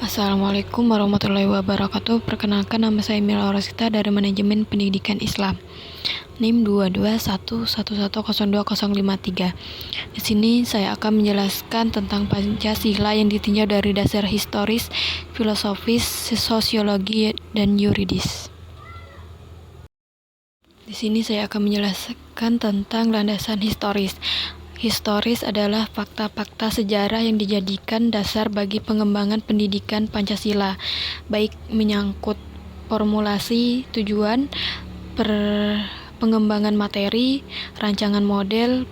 Assalamualaikum warahmatullahi wabarakatuh. Perkenalkan, nama saya Mila Rosita dari Manajemen Pendidikan Islam. NIM 2211110253. Di sini saya akan menjelaskan tentang Pancasila yang ditinjau dari dasar historis, filosofis, sosiologi, dan yuridis. Di sini saya akan menjelaskan tentang landasan historis. Historis adalah fakta-fakta sejarah yang dijadikan dasar bagi pengembangan pendidikan Pancasila, baik menyangkut formulasi, tujuan, pengembangan materi, rancangan model,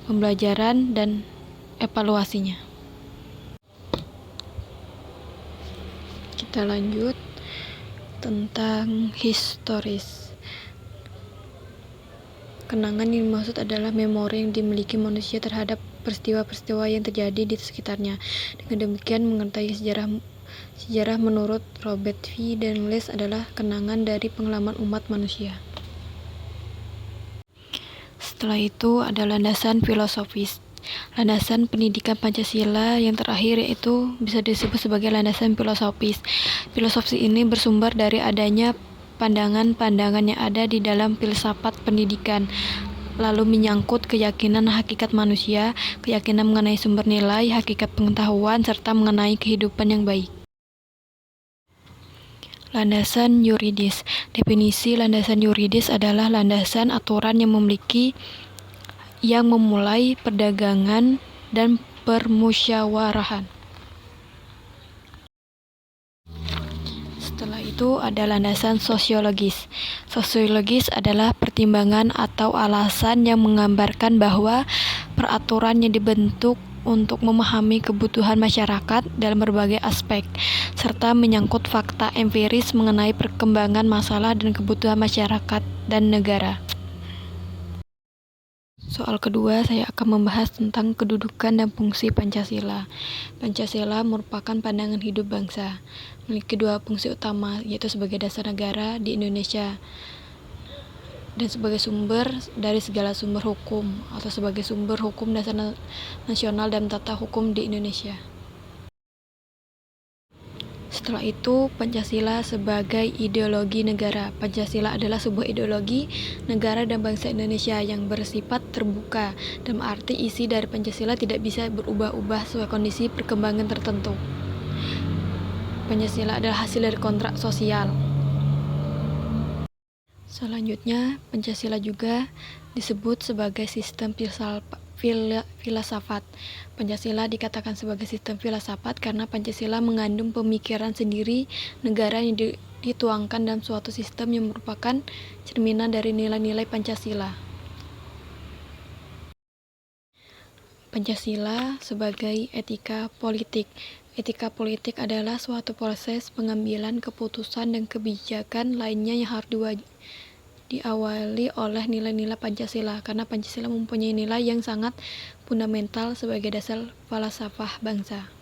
pembelajaran, dan evaluasinya. Kita lanjut tentang historis. Kenangan yang dimaksud adalah memori yang dimiliki manusia terhadap peristiwa-peristiwa yang terjadi di sekitarnya. Dengan demikian, mengetahui sejarah menurut Robert V. Daniels adalah kenangan dari pengalaman umat manusia. Setelah itu ada landasan filosofis. Landasan pendidikan Pancasila yang terakhir yaitu bisa disebut sebagai landasan filosofis. Filosofi ini bersumber dari adanya pandangan-pandangan yang ada di dalam filsafat pendidikan, lalu menyangkut keyakinan hakikat manusia, keyakinan mengenai sumber nilai, hakikat pengetahuan, serta mengenai kehidupan yang baik. Landasan yuridis. Definisi landasan yuridis adalah landasan aturan yang memulai perdagangan dan permusyawarahan. Setelah itu ada landasan sosiologis. Sosiologis adalah pertimbangan atau alasan yang menggambarkan bahwa peraturan yang dibentuk untuk memahami kebutuhan masyarakat dalam berbagai aspek, serta menyangkut fakta empiris mengenai perkembangan masalah dan kebutuhan masyarakat dan negara. Soal kedua, saya akan membahas tentang kedudukan dan fungsi Pancasila. Pancasila merupakan pandangan hidup bangsa, memiliki dua fungsi utama, yaitu sebagai dasar negara di Indonesia dan sebagai sumber dari segala sumber hukum, atau sebagai sumber hukum dasar nasional dan tata hukum di Indonesia. Setelah itu, Pancasila sebagai ideologi negara. Pancasila adalah sebuah ideologi negara dan bangsa Indonesia yang bersifat terbuka, dalam arti isi dari Pancasila tidak bisa berubah-ubah sesuai kondisi perkembangan tertentu. Pancasila adalah hasil dari kontrak sosial. Selanjutnya, Pancasila juga disebut sebagai sistem filsafat. Pancasila dikatakan sebagai sistem filsafat karena Pancasila mengandung pemikiran sendiri negara yang dituangkan dalam suatu sistem yang merupakan cerminan dari nilai-nilai Pancasila. Pancasila sebagai etika politik. Etika politik adalah suatu proses pengambilan keputusan dan kebijakan lainnya yang harus diawali oleh nilai-nilai Pancasila, karena Pancasila mempunyai nilai yang sangat fundamental sebagai dasar falsafah bangsa.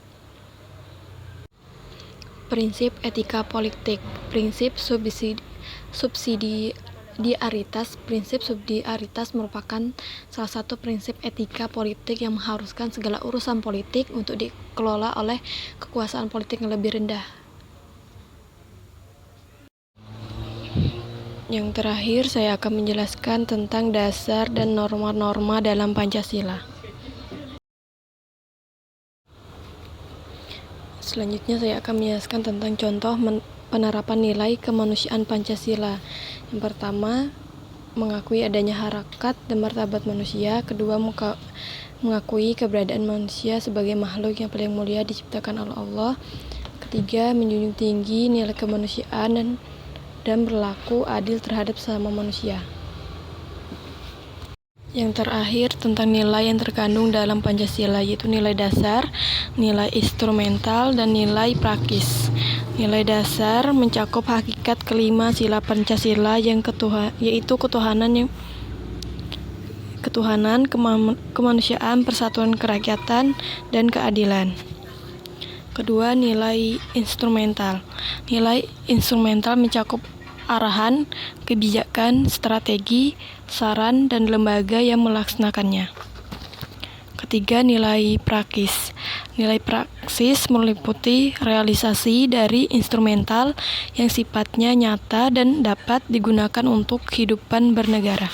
Prinsip etika politik. Prinsip subsidiaritas. Prinsip subsidiaritas merupakan salah satu prinsip etika politik yang mengharuskan segala urusan politik untuk dikelola oleh kekuasaan politik yang lebih rendah. Yang terakhir, saya akan menjelaskan tentang dasar dan norma-norma dalam Pancasila. Selanjutnya, saya akan menjelaskan tentang contoh penerapan nilai kemanusiaan Pancasila. Yang pertama, mengakui adanya harakat dan martabat manusia. Kedua, mengakui keberadaan manusia sebagai makhluk yang paling mulia diciptakan oleh Allah. Ketiga, menjunjung tinggi nilai kemanusiaan dan berlaku adil terhadap sesama manusia. Yang terakhir, tentang nilai yang terkandung dalam Pancasila, yaitu nilai dasar, nilai instrumental, dan nilai praktis. Nilai dasar mencakup hakikat kelima sila Pancasila yaitu ketuhanan, kemanusiaan, persatuan kerakyatan, dan keadilan. Kedua, nilai instrumental. Nilai instrumental mencakup arahan, kebijakan, strategi, saran, dan lembaga yang melaksanakannya. ketiga, nilai praksis. Nilai praksis meliputi realisasi dari instrumental yang sifatnya nyata dan dapat digunakan untuk kehidupan bernegara.